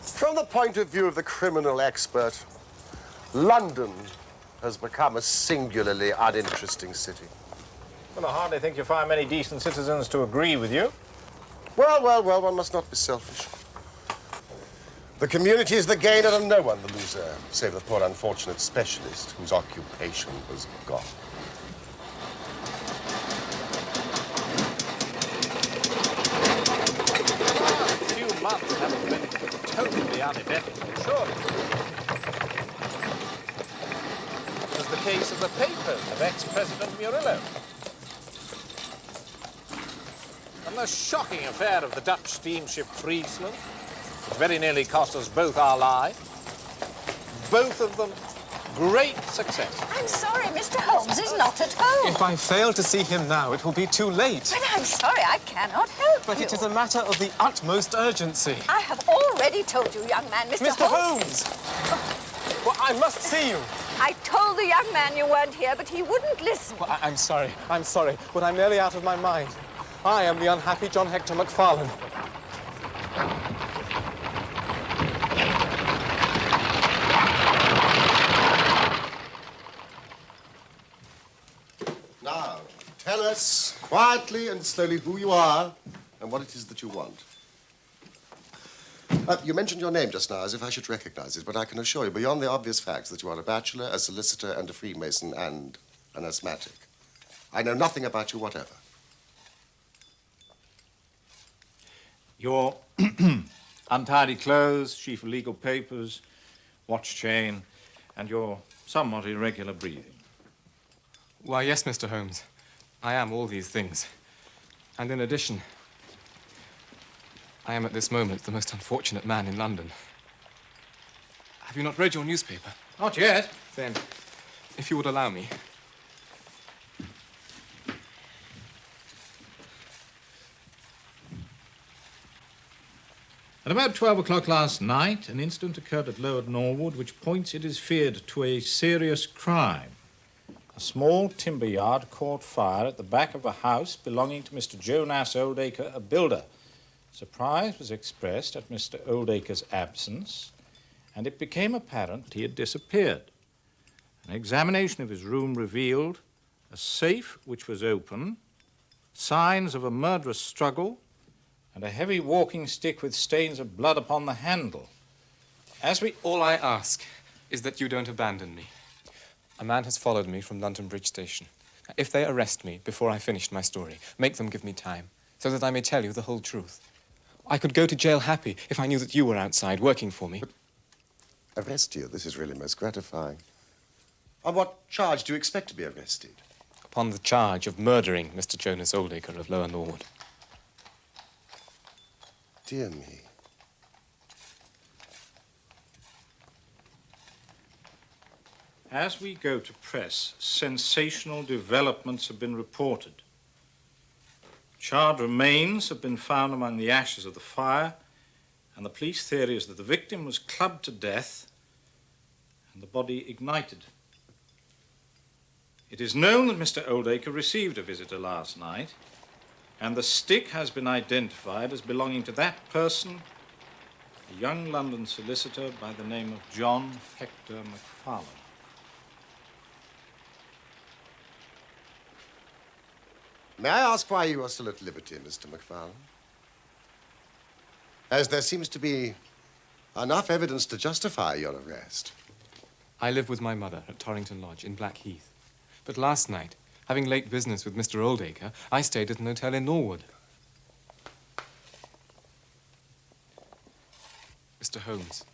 From the point of view of the criminal expert, London has become a singularly uninteresting city. Well, I hardly think you find many decent citizens to agree with you. Well, one must not be selfish. The community is the gainer and no one the loser, save the poor unfortunate specialist whose occupation was gone. A few months haven't been totally uneventful, surely. There's the case of the papers of ex-President Murillo. And the shocking affair of the Dutch steamship Friesland, which very nearly cost us both our lives. Both of them great success. I'm sorry, Mr. Holmes is not at home. If I fail to see him now, it will be too late. But I'm sorry, I cannot help But you. it is a matter of the utmost urgency. I have already told you, young man, Mr. Holmes! Well, I must see you. I told the young man you weren't here, but he wouldn't listen. Well, I'm sorry, but I'm nearly out of my mind. I am the unhappy John Hector MacFarlane. Now, tell us quietly and slowly who you are and what it is that you want. You mentioned your name just now as if I should recognize it, but I can assure you, beyond the obvious facts, that you are a bachelor, a solicitor, and a Freemason, and an asthmatic. I know nothing about you whatever. Your untidy clothes, sheaf of legal papers, watch chain, and your somewhat irregular breathing. Why, yes, Mr. Holmes. I am all these things. And in addition, I am at this moment the most unfortunate man in London. Have you not read your newspaper? Not yet. Then, if you would allow me. At about 12 o'clock last night, an incident occurred at Lower Norwood which points, it is feared, to a serious crime. A small timber yard caught fire at the back of a house belonging to Mr. Jonas Oldacre, a builder. Surprise was expressed at Mr. Oldacre's absence, and it became apparent that he had disappeared. An examination of his room revealed a safe which was open, signs of a murderous struggle, and a heavy walking stick with stains of blood upon the handle. All I ask is that you don't abandon me. A man has followed me from London Bridge Station. If they arrest me before I finished my story, make them give me time, so that I may tell you the whole truth. I could go to jail happy if I knew that you were outside working for me. But arrest you? This is really most gratifying. On what charge do you expect to be arrested? Upon the charge of murdering Mr. Jonas Oldacre of Lower Norwood. Dear me. As we go to press, sensational developments have been reported. Charred remains have been found among the ashes of the fire, and the police theory is that the victim was clubbed to death and the body ignited. It is known that Mr. Oldacre received a visitor last night, and the stick has been identified as belonging to that person, a young London solicitor by the name of John Hector MacFarlane. May I ask why you are still at liberty, Mr. MacFarlane? As there seems to be enough evidence to justify your arrest. I live with my mother at Torrington Lodge in Blackheath. But last night, having late business with Mr. Oldacre, I stayed at an hotel in Norwood. Mr. Holmes,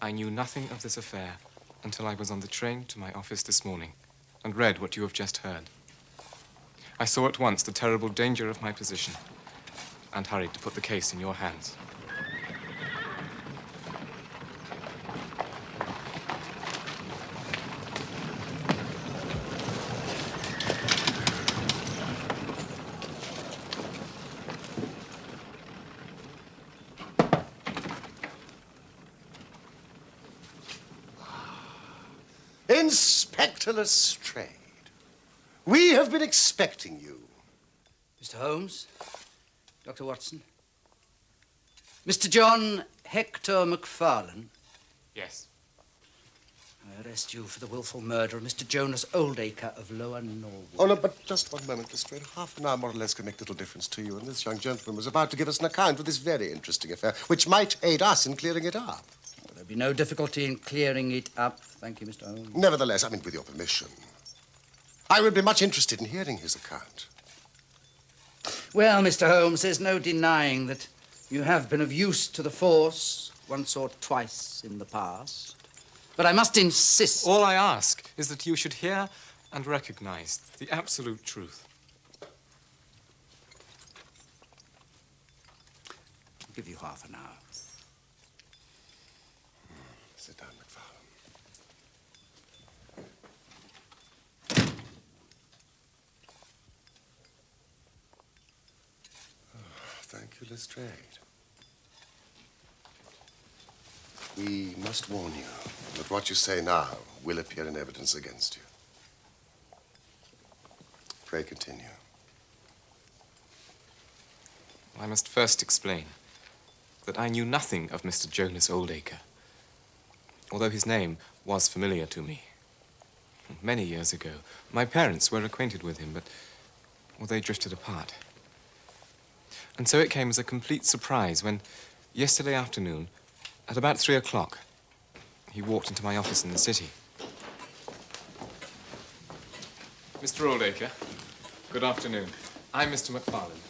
I knew nothing of this affair until I was on the train to my office this morning and read what you have just heard. I saw at once the terrible danger of my position and hurried to put the case in your hands. Inspector Lestrade, we have been expecting you. Mr. Holmes, Dr. Watson. Mr. John Hector MacFarlane. Yes. I arrest you for the willful murder of Mr. Jonas Oldacre of Lower Norwood. Oh, no, but just one moment, Lestrade. Half an hour more or less can make little difference to you, and this young gentleman was about to give us an account of this very interesting affair, which might aid us in clearing it up. Well, there'll be no difficulty in clearing it up. Thank you, Mr. Holmes. Nevertheless, I mean, with your permission, I would be much interested in hearing his account. Well, Mr. Holmes, there's no denying that you have been of use to the force once or twice in the past. But I must insist... All I ask is that you should hear and recognize the absolute truth. I'll give you half an hour. Sit down, MacFarlane. Thank you, Lestrade. We must warn you that what you say now will appear in evidence against you. Pray continue. I must first explain that I knew nothing of Mr. Jonas Oldacre, although his name was familiar to me. Many years ago, my parents were acquainted with him, but they drifted apart. And so it came as a complete surprise when, yesterday afternoon, at about 3 o'clock, he walked into my office in the city. Mr. Oldacre, good afternoon. I'm Mr. MacFarlane.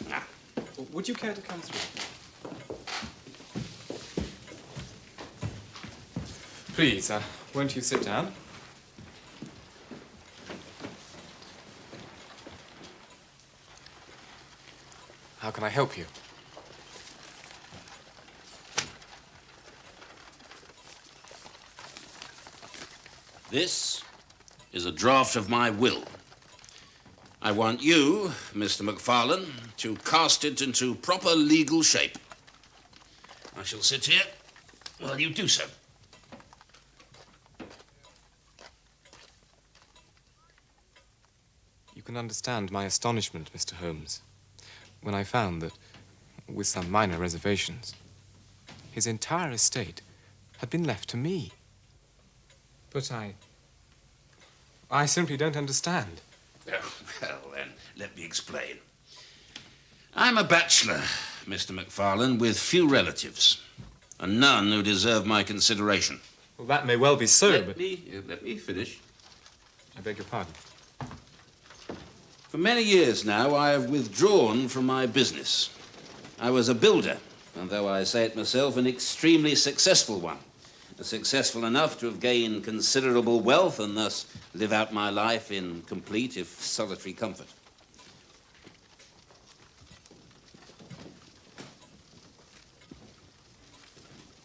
Would you care to come through? Please, won't you sit down? How can I help you? This is a draft of my will. I want you, Mr. MacFarlane, to cast it into proper legal shape. I shall sit here while you do so. You can understand my astonishment, Mr. Holmes, when I found that, with some minor reservations, his entire estate had been left to me. But I simply don't understand. Oh, well, then, let me explain. I'm a bachelor, Mr. MacFarlane, with few relatives, and none who deserve my consideration. Well, that may well be so, Let but... me finish. I beg your pardon. For many years now, I have withdrawn from my business. I was a builder, and though I say it myself, an extremely successful one. Successful enough to have gained considerable wealth and thus live out my life in complete, if solitary, comfort.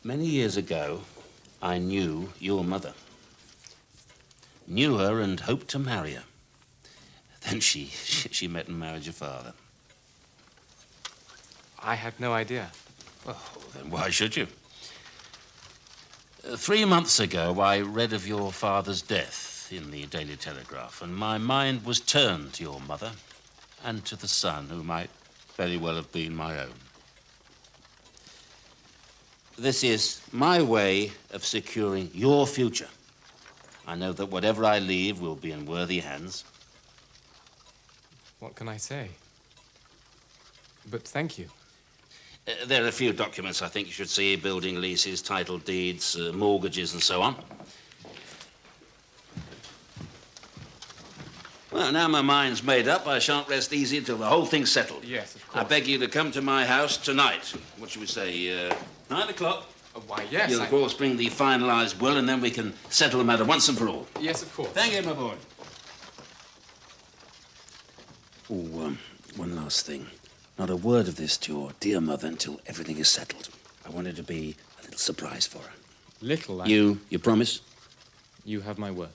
Many years ago, I knew your mother. Knew her and hoped to marry her. Then she met and married your father. I had no idea. Well, then why should you? 3 months ago, I read of your father's death in the Daily Telegraph, and my mind was turned to your mother and to the son who might very well have been my own. This is my way of securing your future. I know that whatever I leave will be in worthy hands. What can I say? But thank you. There are a few documents I think you should see: building leases, title deeds, mortgages, and so on. Well, now my mind's made up, I shan't rest easy until the whole thing's settled. Yes, of course. I beg you to come to my house tonight. What should we say, 9 o'clock? Why, yes, You'll, of course, bring the finalised will, and then we can settle the matter once and for all. Yes, of course. Thank you, my boy. Oh, one last thing. Not a word of this to your dear mother until everything is settled. I want it to be a little surprise for her. Little, You promise? You have my word.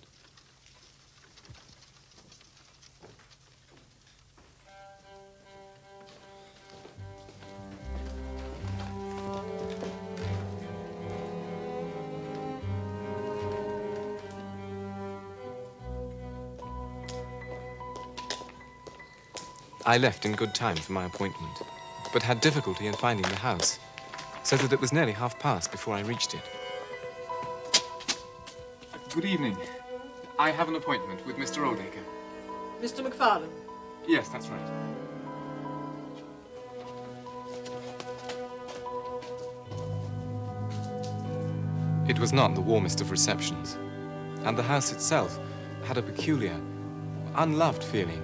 I left in good time for my appointment, but had difficulty in finding the house. so that it was nearly past before I reached it. Good evening. I have an appointment with Mr. Oldacre. Mr. MacFarlane? Yes, that's right. It was not the warmest of receptions, and the house itself had a peculiar, unloved feeling.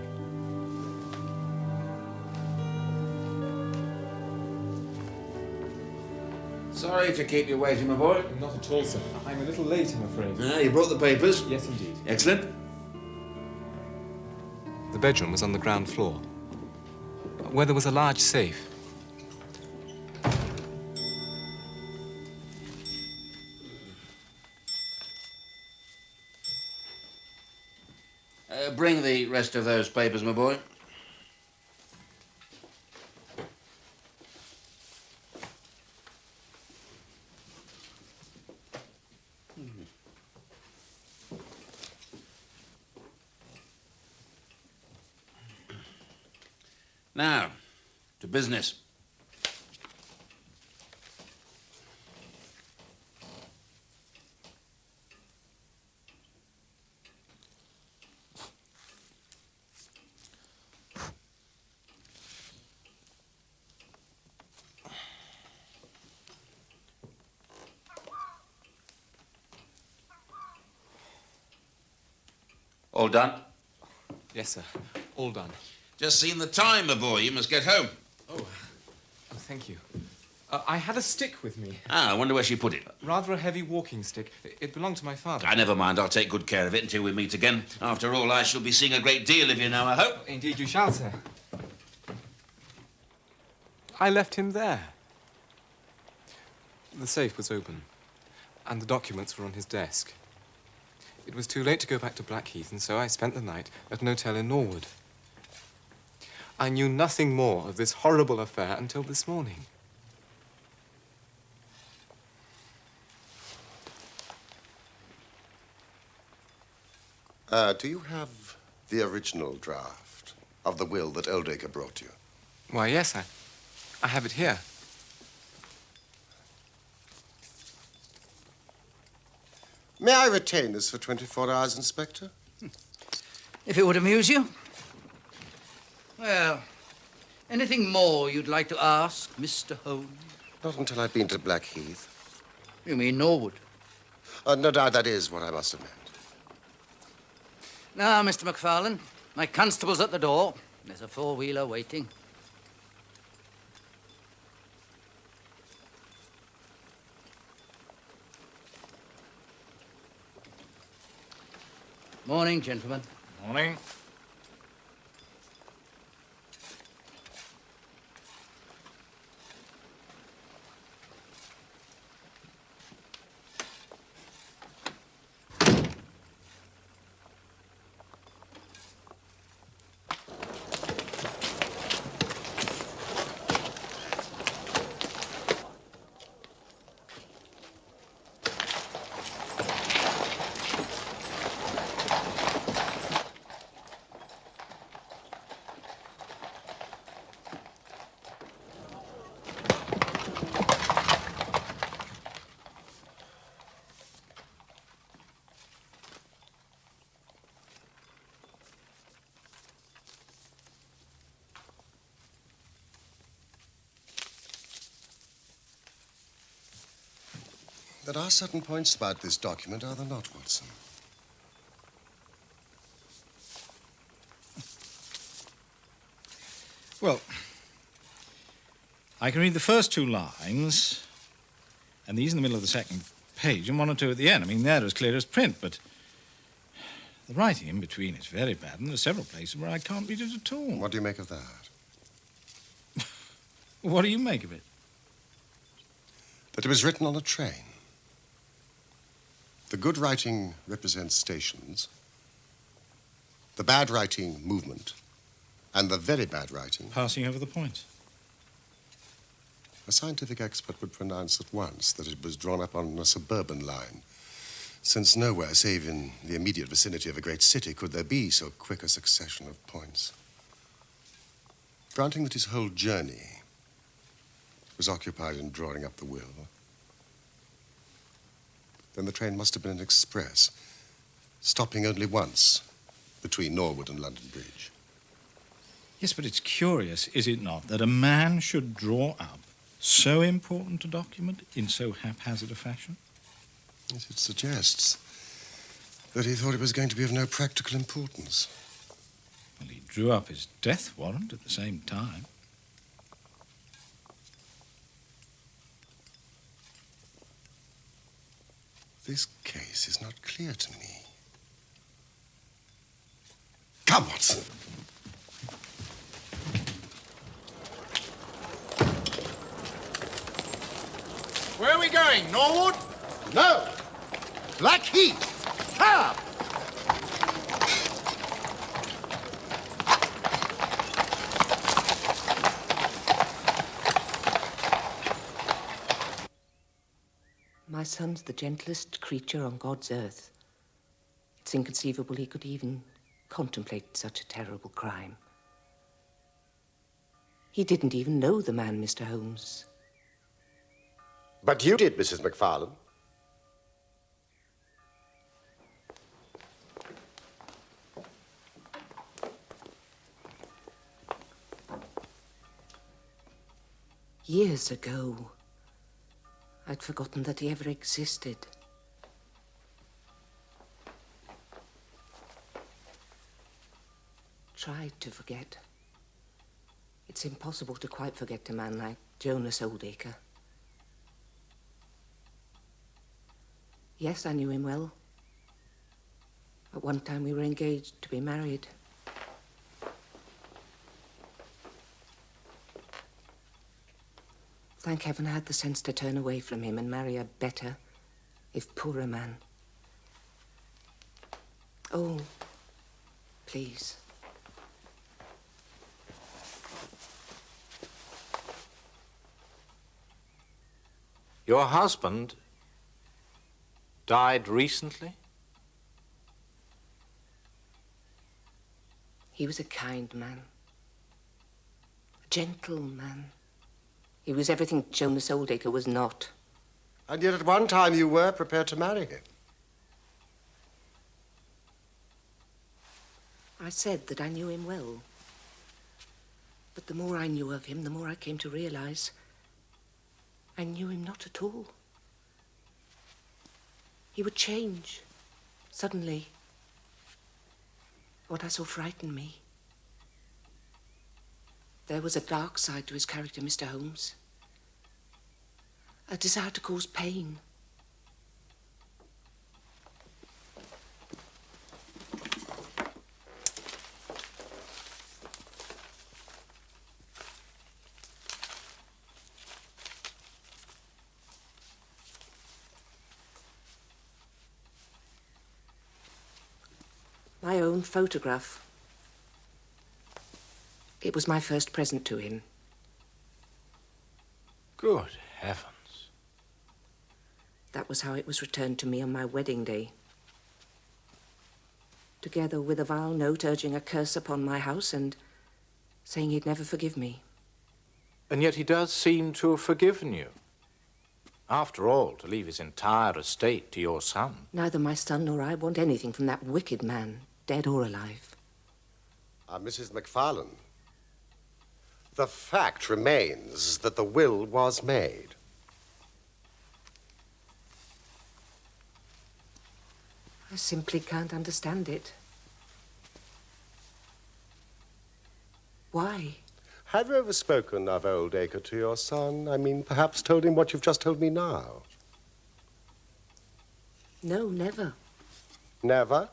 Sorry to keep you waiting, my boy. Not at all, sir. I'm a little late, I'm afraid. Ah, you brought the papers? Yes, indeed. Excellent. The bedroom was on the ground floor, where there was a large safe. Bring the rest of those papers, my boy. Now, to business. All done? Yes, sir. All done. Just seen the time, my boy. You must get home. Oh, thank you. I had a stick with me. Ah, I wonder where she put it. Rather a heavy walking stick. It belonged to my father. Ah, never mind. I'll take good care of it until we meet again. After all, I shall be seeing a great deal of you now, I hope. Indeed you shall, sir. I left him there. The safe was open, and the documents were on his desk. It was too late to go back to Blackheath, and so I spent the night at an hotel in Norwood. I knew nothing more of this horrible affair until this morning. Do you have the original draft of the will that Oldacre brought you? Why, yes, I have it here. May I retain this for 24 hours, Inspector? If it would amuse you. Well, anything more you'd like to ask, Mr. Holmes? Not until I've been to Blackheath. You mean Norwood? No doubt that is what I must have meant. Now, Mr. MacFarlane, my constable's at the door. There's a four-wheeler waiting. Morning, gentlemen. Morning. There are certain points about this document, are there not, Watson? Well, I can read the first two lines, and these in the middle of the second page, and one or two at the end. I mean, they're as clear as print, but the writing in between is very bad, and there are several places where I can't read it at all. What do you make of that? What do you make of it? That it was written on a train. The good writing represents stations, the bad writing movement, and the very bad writing... Passing over the point. A scientific expert would pronounce at once that it was drawn up on a suburban line, since nowhere, save in the immediate vicinity of a great city, could there be so quick a succession of points. Granting that his whole journey was occupied in drawing up the will. Then the train must have been an express, stopping only once between Norwood and London Bridge. Yes, but it's curious, is it not, that a man should draw up so important a document in so haphazard a fashion? Yes, it suggests that he thought it was going to be of no practical importance. Well, he drew up his death warrant at the same time. This case is not clear to me. Come, Watson. Where are we going, Norwood? No! Blackheath! Come! My son's the gentlest creature on God's earth. It's inconceivable he could even contemplate such a terrible crime. He didn't even know the man, Mr. Holmes. But you did, Mrs. MacFarlane. Years ago, I'd forgotten that he ever existed. Tried to forget. It's impossible to quite forget a man like Jonas Oldacre. Yes, I knew him well. At one time we were engaged to be married. Thank heaven I had the sense to turn away from him and marry a better, if poorer man. Oh, please. Your husband died recently? He was a kind man. A gentle man. He was everything Jonas Oldacre was not. And yet at one time you were prepared to marry him. I said that I knew him well. But the more I knew of him, the more I came to realize I knew him not at all. He would change, suddenly. What I saw frightened me. There was a dark side to his character, Mr. Holmes. A desire to cause pain. My own photograph. It was my first present to him. Good heavens. That was how it was returned to me on my wedding day. Together with a vile note urging a curse upon my house and saying he'd never forgive me. And yet he does seem to have forgiven you. After all, to leave his entire estate to your son. Neither my son nor I want anything from that wicked man, dead or alive. Mrs. MacFarlane, the fact remains that the will was made. I simply can't understand it. Why? Have you ever spoken of Oldacre to your son? I mean, perhaps told him what you've just told me now. No, never. Never?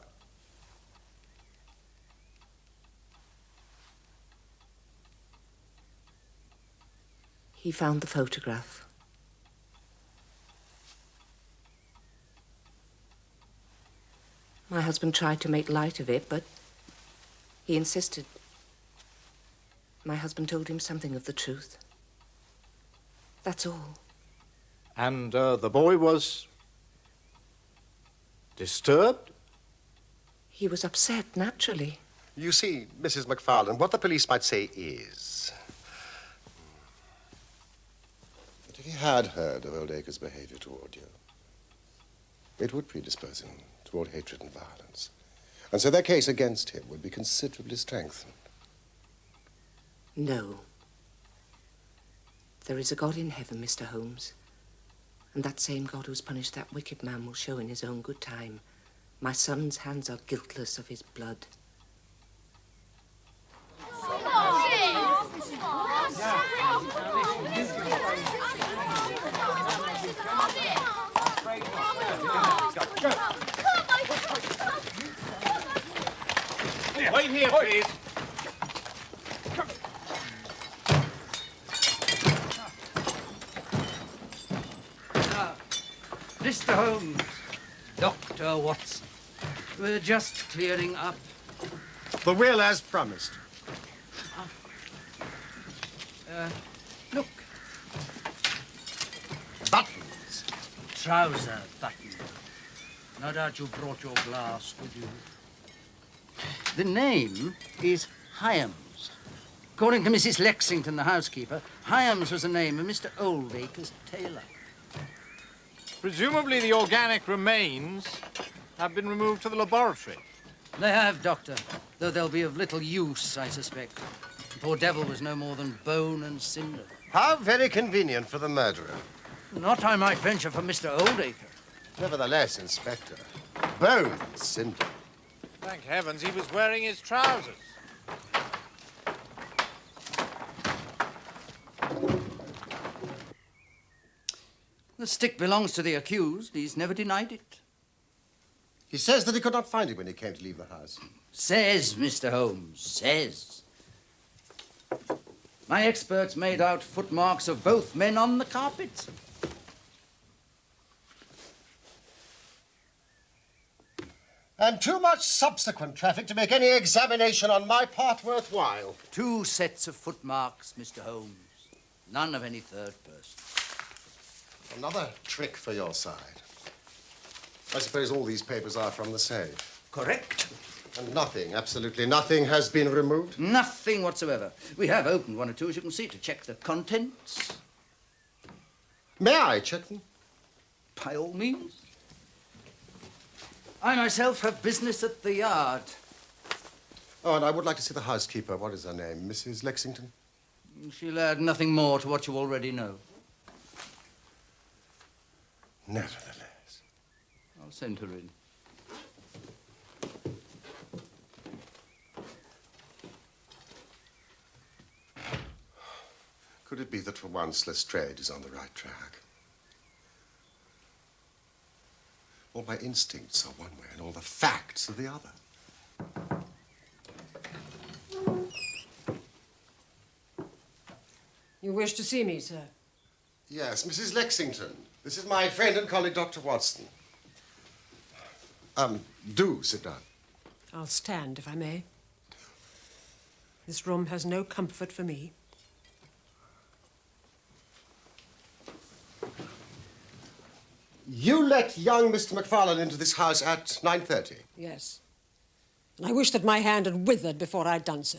He found the photograph. My husband tried to make light of it, but he insisted. My husband told him something of the truth. That's all. And the boy was disturbed? He was upset, naturally. You see, Mrs. MacFarlane, what the police might say is If he had heard of Oldacre's behavior toward you, it would predispose him toward hatred and violence. And so their case against him would be considerably strengthened. No. There is a God in heaven, Mr. Holmes. And that same God who's punished that wicked man will show in his own good time. My son's hands are guiltless of his blood. Wait here, please. Mr. Holmes, Dr. Watson, we're just clearing up. The will as promised. Look, Buttons. trouser button. No doubt you brought your glass with you. The name is Hyams. According to Mrs. Lexington, the housekeeper, Hyams was the name of Mr. Oldacre's tailor. Presumably the organic remains have been removed to the laboratory. They have, Doctor, though they'll be of little use, I suspect. The poor devil was no more than bone and cinder. How very convenient for the murderer. Not, I might venture, for Mr. Oldacre. Nevertheless, Inspector, bone and cinder. Thank heavens he was wearing his trousers. The stick belongs to the accused. He's never denied it. He says that he could not find it when he came to leave the house. Says, Mr. Holmes, says. My experts made out footmarks of both men on the carpet. And too much subsequent traffic to make any examination on my part worthwhile. 2 sets of footmarks, Mr. Holmes. None of any third person. Another trick for your side. I suppose all these papers are from the safe. Correct. And nothing, absolutely nothing, has been removed? Nothing whatsoever. We have opened 1 or 2, as you can see, to check the contents. May I check them? By all means. I myself have business at the yard. Oh, and I would like to see the housekeeper. What is her name? Mrs. Lexington? She'll add nothing more to what you already know. Nevertheless. I'll send her in. Could it be that for once Lestrade is on the right track? All my instincts are one way and all the facts are the other. You wish to see me, sir? Yes, Mrs. Lexington. This is my friend and colleague, Dr. Watson. Do sit down. I'll stand, if I may. This room has no comfort for me. You let young Mr. MacFarlane into this house at 9:30? Yes. And I wish that my hand had withered before I'd done so.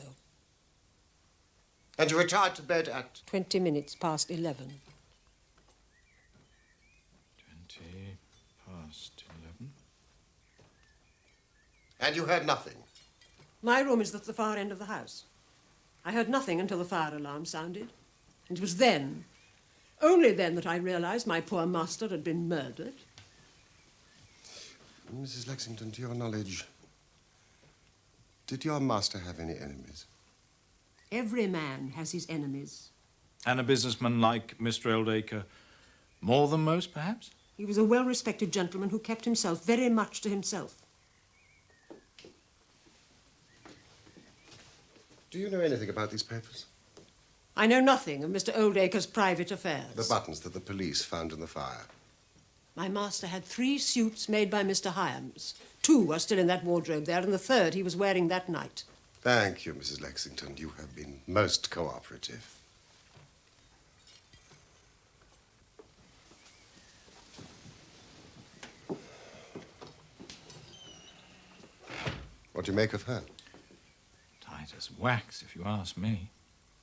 And you retired to bed at? 20 minutes past 11. 20 past 11. And you heard nothing? My room is at the far end of the house. I heard nothing until the fire alarm sounded. And it was then, only then, that I realized my poor master had been murdered. Mrs. Lexington, to your knowledge, did your master have any enemies? Every man has his enemies. And a businessman like Mr. Oldacre, more than most, perhaps? He was a well-respected gentleman who kept himself very much to himself. Do you know anything about these papers? I know nothing of Mr. Oldacre's private affairs. The buttons that the police found in the fire. My master had 3 suits made by Mr. Hyams. 2 are still in that wardrobe there, and the 3rd he was wearing that night. Thank you, Mrs. Lexington. You have been most cooperative. What do you make of her? Tight as wax, if you ask me.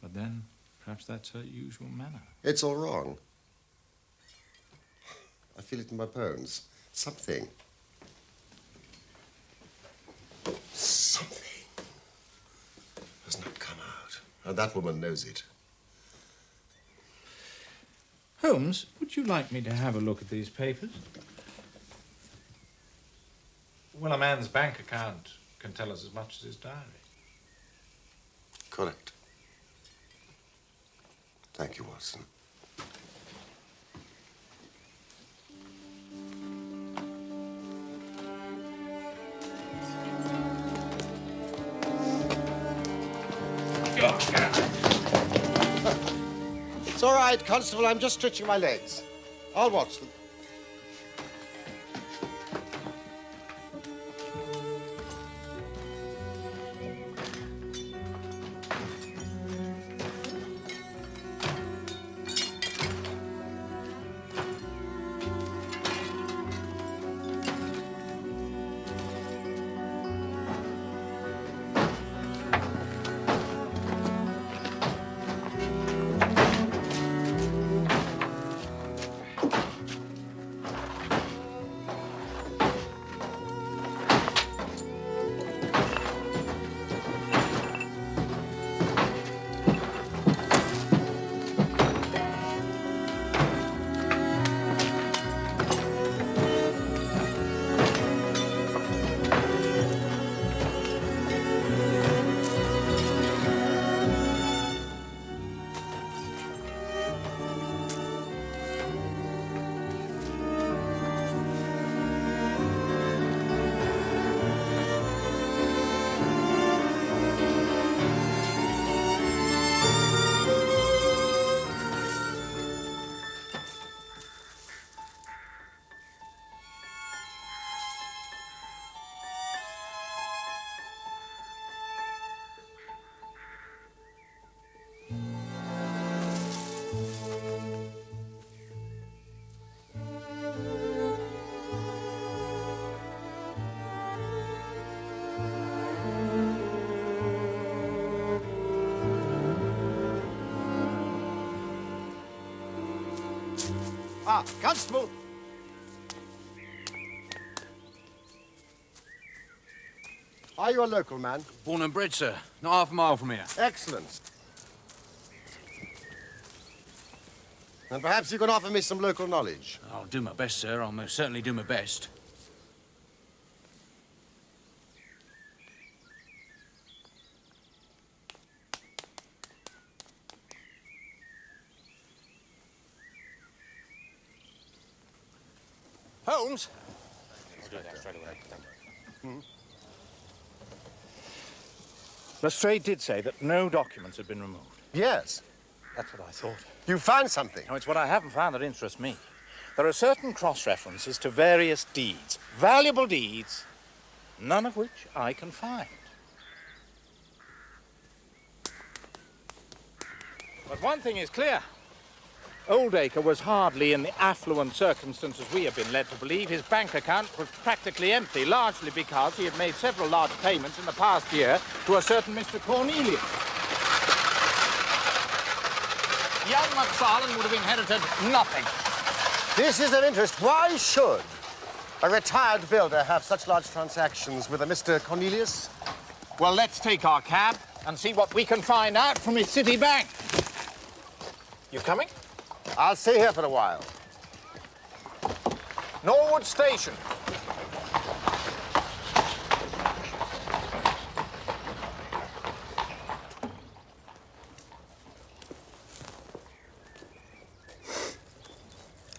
But then, perhaps that's her usual manner. It's all wrong. feel it in my bones. Something has not come out. And that woman knows it. Holmes, would you like me to have a look at these papers? Well, a man's bank account can tell us as much as his diary. Correct. Thank you, Watson. It's all right, Constable. I'm just stretching my legs. I'll watch them. Ah, Constable! Are you a local man? Born and bred, sir. Not half a mile from here. Excellent. And perhaps you can offer me some local knowledge. I'll do my best, sir. I'll most certainly do my best. Holmes? Lestrade did say that no documents had been removed. Yes. That's what I thought. You found something? No, it's what I haven't found that interests me. There are certain cross-references to various deeds, valuable deeds, none of which I can find. But one thing is clear. Oldacre was hardly in the affluent circumstances we have been led to believe. His bank account was practically empty, largely because he had made several large payments in the past year to a certain Mr. Cornelius. Young MacFarlane would have inherited nothing. This is of interest. Why should a retired builder have such large transactions with a Mr. Cornelius? Well, let's take our cab and see what we can find out from his city bank. You coming? I'll stay here for a while. Norwood Station.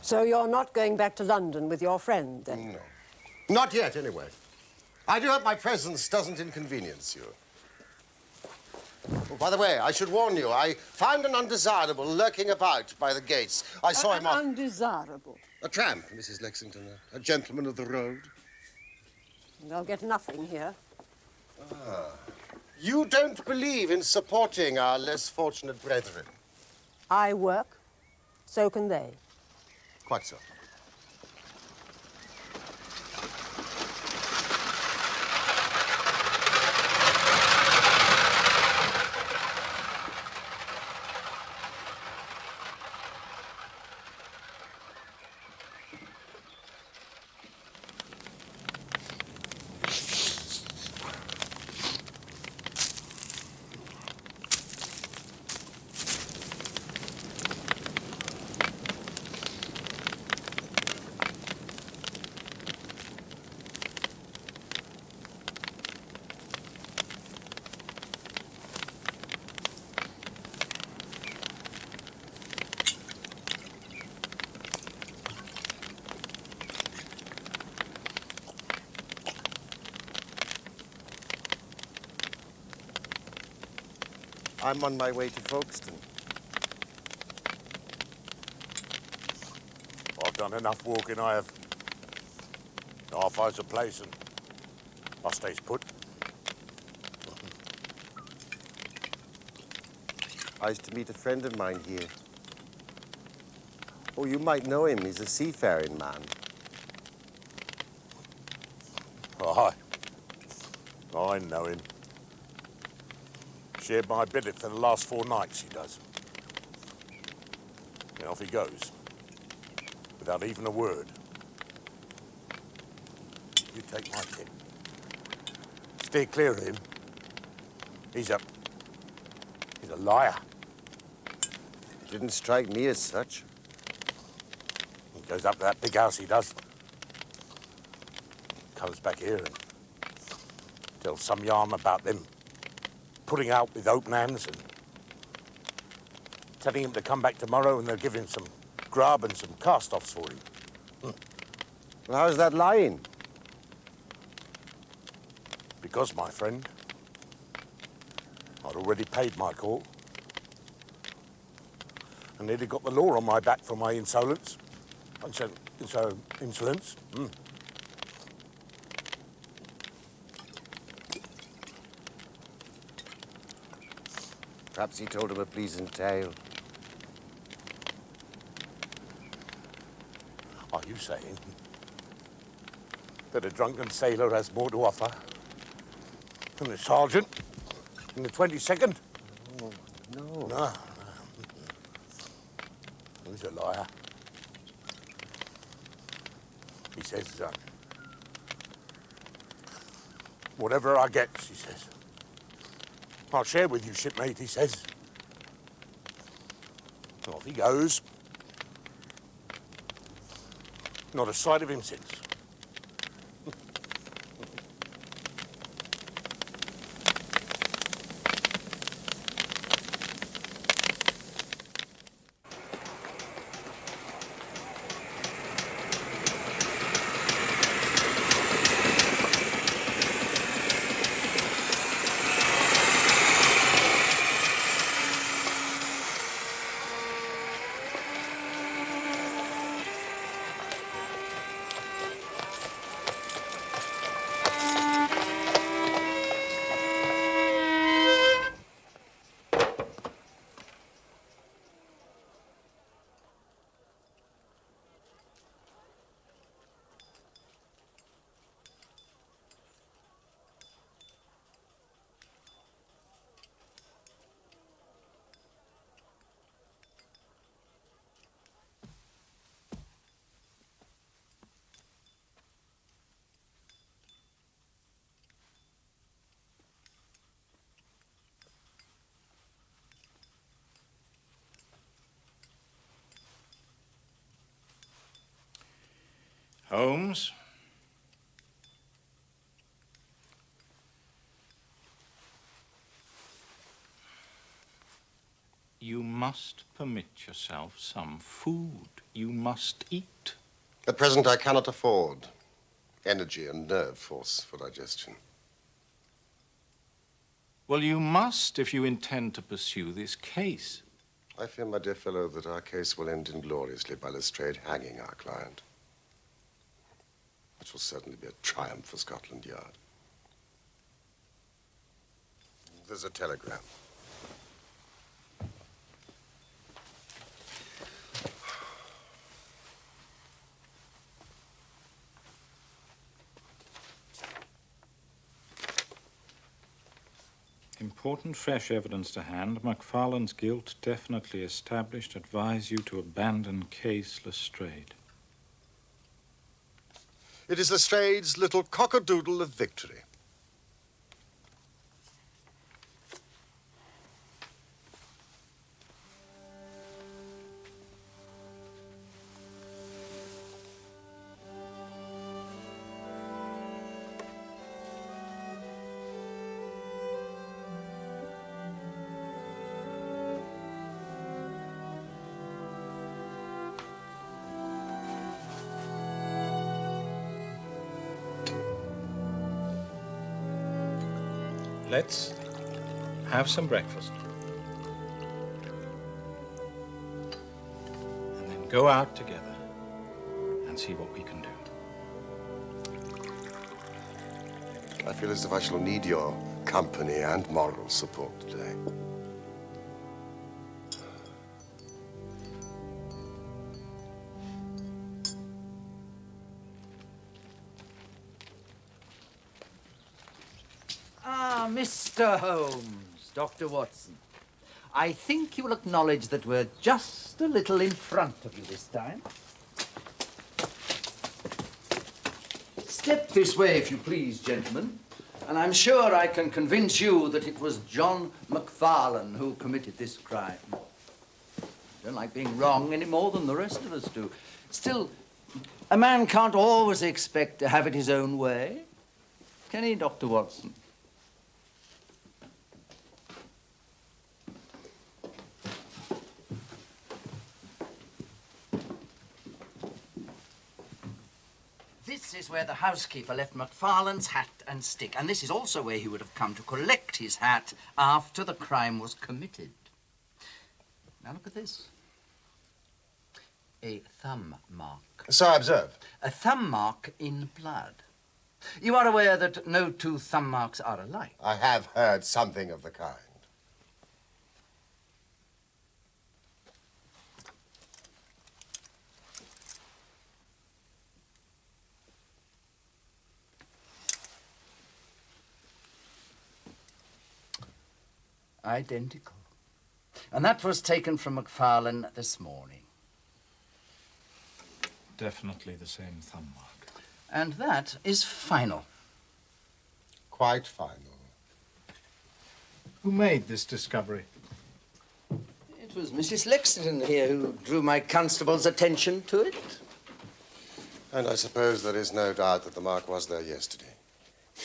So you're not going back to London with your friend, then? No. Not yet, anyway. I do hope my presence doesn't inconvenience you. Oh, by the way, I should warn you, I found an undesirable lurking about by the gates. I saw him off... Undesirable? A tramp, Mrs. Lexington, a gentleman of the road. They'll get nothing here. Ah. You don't believe in supporting our less fortunate brethren? I work, so can they. Quite so. I'm on my way to Folkestone. I've done enough walking, I have. I'll find a place and I'll stay put. I used to meet a friend of mine here. Oh, you might know him. He's a seafaring man. Aye. I know him. Shared my billet for the last 4 nights, he does. And off he goes. Without even a word. You take my tip. Steer clear of him. He's a liar. Didn't strike me as such. He goes up to that big house, he does. Comes back here and tells some yarn about them putting out with open hands and telling him to come back tomorrow and they'll give him some grub and some cast-offs for him. Well, how's that lying? Because, my friend, I'd already paid my call. And nearly got the law on my back for my insolence. Insolence. Perhaps he told him a pleasant tale. Are you saying that a drunken sailor has more to offer than the sergeant in the 22nd? No. No. He's a liar. He says, whatever I get, he says, I'll share with you, shipmate, he says. And off he goes. Not a sight of him since. Holmes? You must permit yourself some food. You must eat. At present, I cannot afford energy and nerve force for digestion. Well, you must if you intend to pursue this case. I fear, my dear fellow, that our case will end ingloriously by Lestrade hanging our client. Which will certainly be a triumph for Scotland Yard. There's a telegram. Important fresh evidence to hand. MacFarlane's guilt definitely established. Advise you to abandon case Lestrade. It is Lestrade's little cockadoodle of victory. Let's have some breakfast. go out together and see what we can do. I feel as if I shall need your company and moral support today. Ah, Mr. Holmes, Dr. Watson. I think you will acknowledge that we're just a little in front of you this time. Step this way, if you please, gentlemen, and I'm sure I can convince you that it was John McFarlane who committed this crime. I don't like being wrong any more than the rest of us do. Still, a man can't always expect to have it his own way, can he, Dr. Watson? This is where the housekeeper left McFarlane's hat and stick, and this is also where he would have come to collect his hat after the crime was committed. Now look at this. A thumb mark. So I observe. A thumb mark in blood. You are aware that no two thumb marks are alike. I have heard something of the kind. Identical. And that was taken from McFarlane this morning. Definitely the same thumb mark. And that is final. Quite final. Who made this discovery? It was Mrs. Lexington here who drew my constable's attention to it. And I suppose there is no doubt that the mark was there yesterday.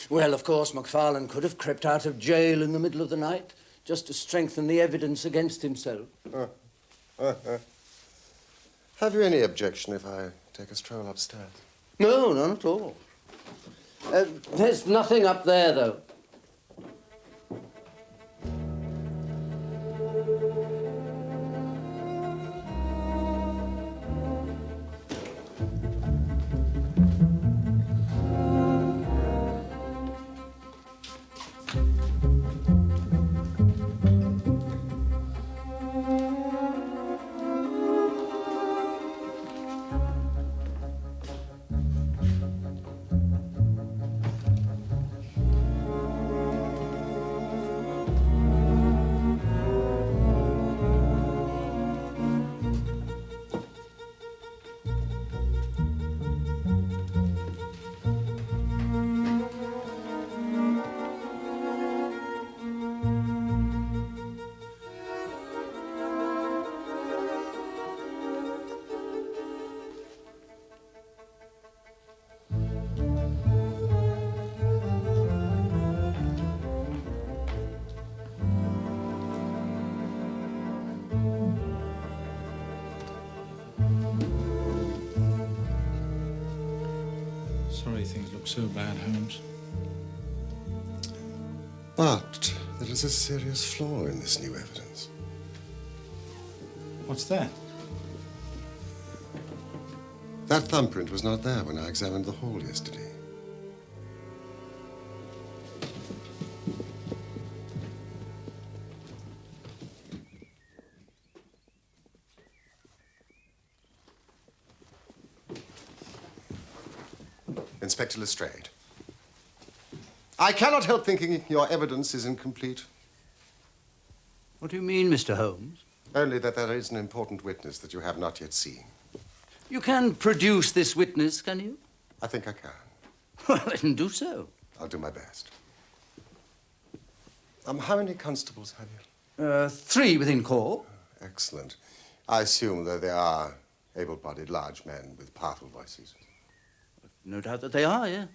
Well, of course, McFarlane could have crept out of jail in the middle of the night just to strengthen the evidence against himself. Have you any objection if I take a stroll upstairs? No, none at all. There's nothing up there, though. Sorry things look so bad, Holmes. But there is a serious flaw in this new evidence. What's that? That thumbprint was not there when I examined the hall yesterday. Inspector Lestrade, I cannot help thinking your evidence is incomplete. What do you mean, Mr. Holmes? Only that there is an important witness that you have not yet seen. You can produce this witness, can you? I think I can. Well, then do so. I'll do my best. How many constables have you? 3 within call. Excellent. I assume that they are able-bodied, large men with powerful voices. No doubt that they are, yeah.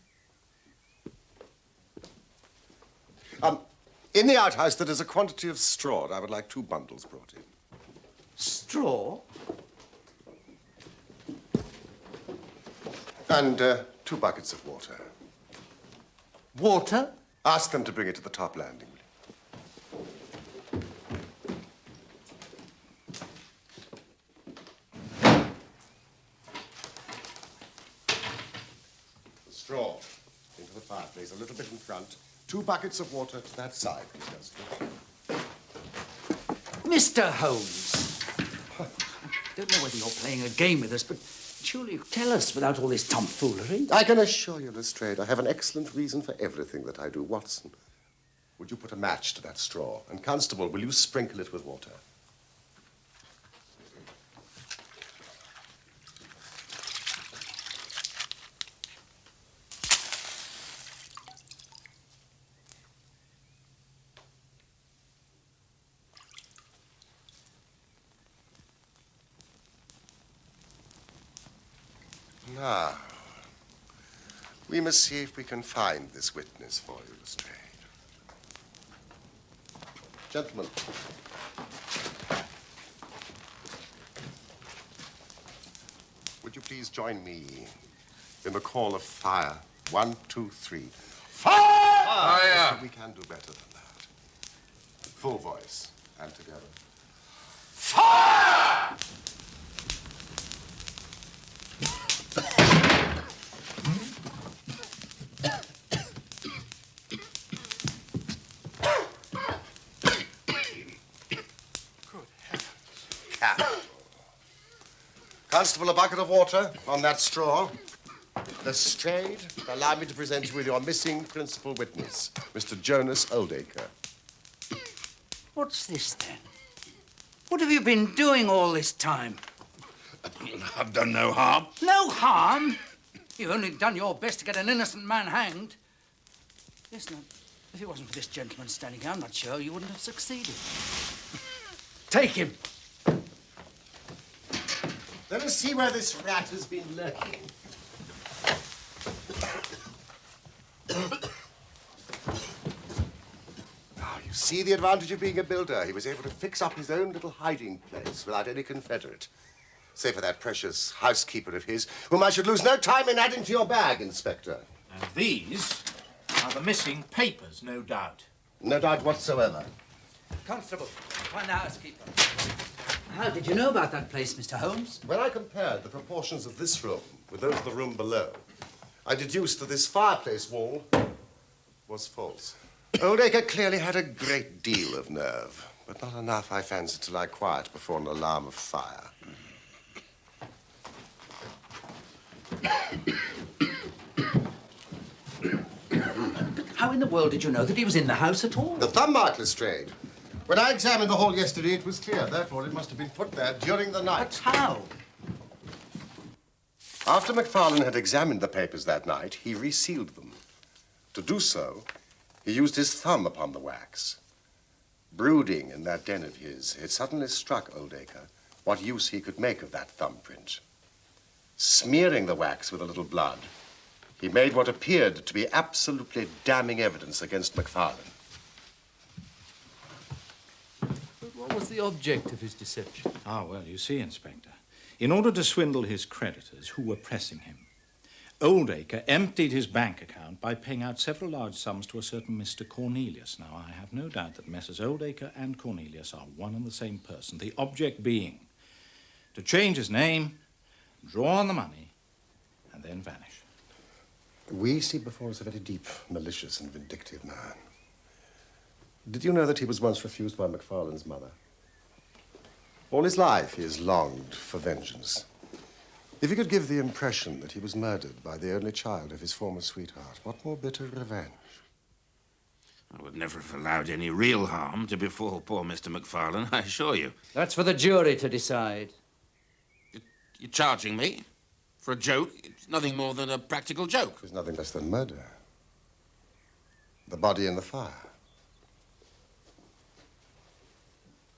In the outhouse, there is a quantity of straw. I would like 2 bundles brought in. Straw? And 2 buckets of water. Water? Ask them to bring it to the top landing. straw into the fireplace, a little bit in front. 2 buckets of water to that side, please, Mr. Holmes, I don't know whether you're playing a game with us, but surely you tell us without all this tomfoolery. I can assure you, Lestrade, I have an excellent reason for everything that I do. Watson, would you put a match to that straw? And Constable, will you sprinkle it with water? Now, we must see if we can find this witness for you, Lestrade. Gentlemen. Would you please join me in the call of fire? 1, 2, 3. Fire! Fire! We can do better than that. Full voice and together. Fire! Constable, a bucket of water on that straw. Lestrade, allow me to present you with your missing principal witness, Mr. Jonas Oldacre. What's this, then? What have you been doing all this time? I've done no harm. No harm? You've only done your best to get an innocent man hanged. Listen, if it wasn't for this gentleman standing here, I'm not sure you wouldn't have succeeded. Take him. Let us see where this rat has been lurking. Now, you see the advantage of being a builder. He was able to fix up his own little hiding place without any confederate. Save for that precious housekeeper of his, whom I should lose no time in adding to your bag, Inspector. And these are the missing papers, no doubt. No doubt whatsoever. Constable, find the housekeeper. How did you know about that place, Mr. Holmes? When I compared the proportions of this room with those of the room below, I deduced that this fireplace wall was false. Oldacre clearly had a great deal of nerve, but not enough, I fancy, to lie quiet before an alarm of fire. How in the world did you know that he was in the house at all? The thumb mark, Lestrade. When I examined the hall yesterday, it was clear. Therefore, it must have been put there during the night. But how? After MacFarlane had examined the papers that night, he resealed them. To do so, he used his thumb upon the wax. Brooding in that den of his, it suddenly struck Oldacre what use he could make of that thumbprint. Smearing the wax with a little blood, he made what appeared to be absolutely damning evidence against MacFarlane. What was the object of his deception? Ah, well, you see, Inspector, in order to swindle his creditors who were pressing him, Oldacre emptied his bank account by paying out several large sums to a certain Mr. Cornelius. Now, I have no doubt that Messrs. Oldacre and Cornelius are one and the same person, the object being to change his name, draw on the money, and then vanish. We see before us a very deep, malicious, and vindictive man. Did you know that he was once refused by MacFarlane's mother? All his life he has longed for vengeance. If he could give the impression that he was murdered by the only child of his former sweetheart, what more bitter revenge? I would never have allowed any real harm to befall poor Mr. MacFarlane, I assure you. That's for the jury to decide. You're charging me for a joke? It's nothing more than a practical joke. It was nothing less than murder. The body in the fire.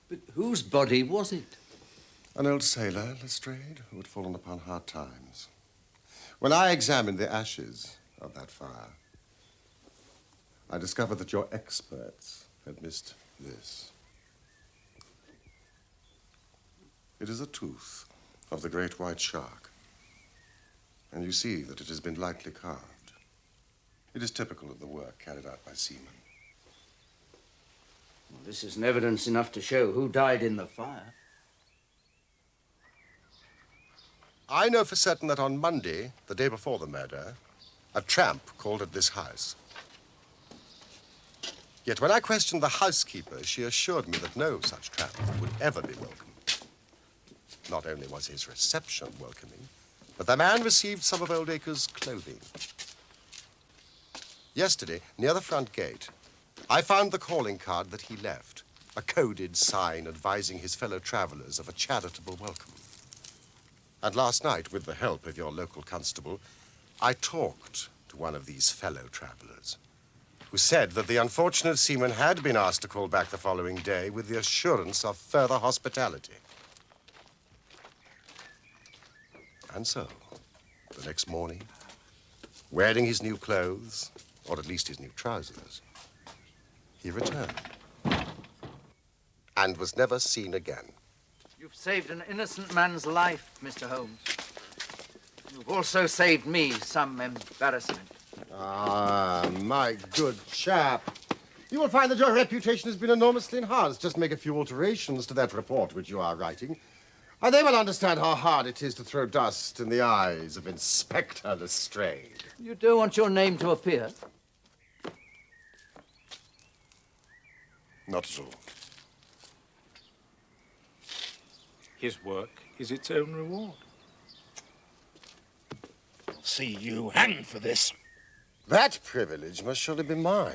But whose body was it? An old sailor, Lestrade, who had fallen upon hard times. When I examined the ashes of that fire, I discovered that your experts had missed this. It is a tooth of the great white shark. And you see that it has been lightly carved. It is typical of the work carried out by seamen. Well, this isn't evidence enough to show who died in the fire. I know for certain that on Monday, the day before the murder, a tramp called at this house. Yet when I questioned the housekeeper, she assured me that no such tramp would ever be welcome. Not only was his reception welcoming, but the man received some of Old Acre's clothing. Yesterday, near the front gate, I found the calling card that he left, a coded sign advising his fellow travelers of a charitable welcome. And last night, with the help of your local constable, I talked to one of these fellow travelers, who said that the unfortunate seaman had been asked to call back the following day with the assurance of further hospitality. And so, the next morning, wearing his new clothes, or at least his new trousers, he returned and was never seen again. You've saved an innocent man's life, Mr. Holmes. You've also saved me some embarrassment. Ah, my good chap. You will find that your reputation has been enormously enhanced. Just make a few alterations to that report which you are writing, and they will understand how hard it is to throw dust in the eyes of Inspector Lestrade. You don't want your name to appear? Not at all. His work is its own reward. See you hanged for this. That privilege must surely be mine.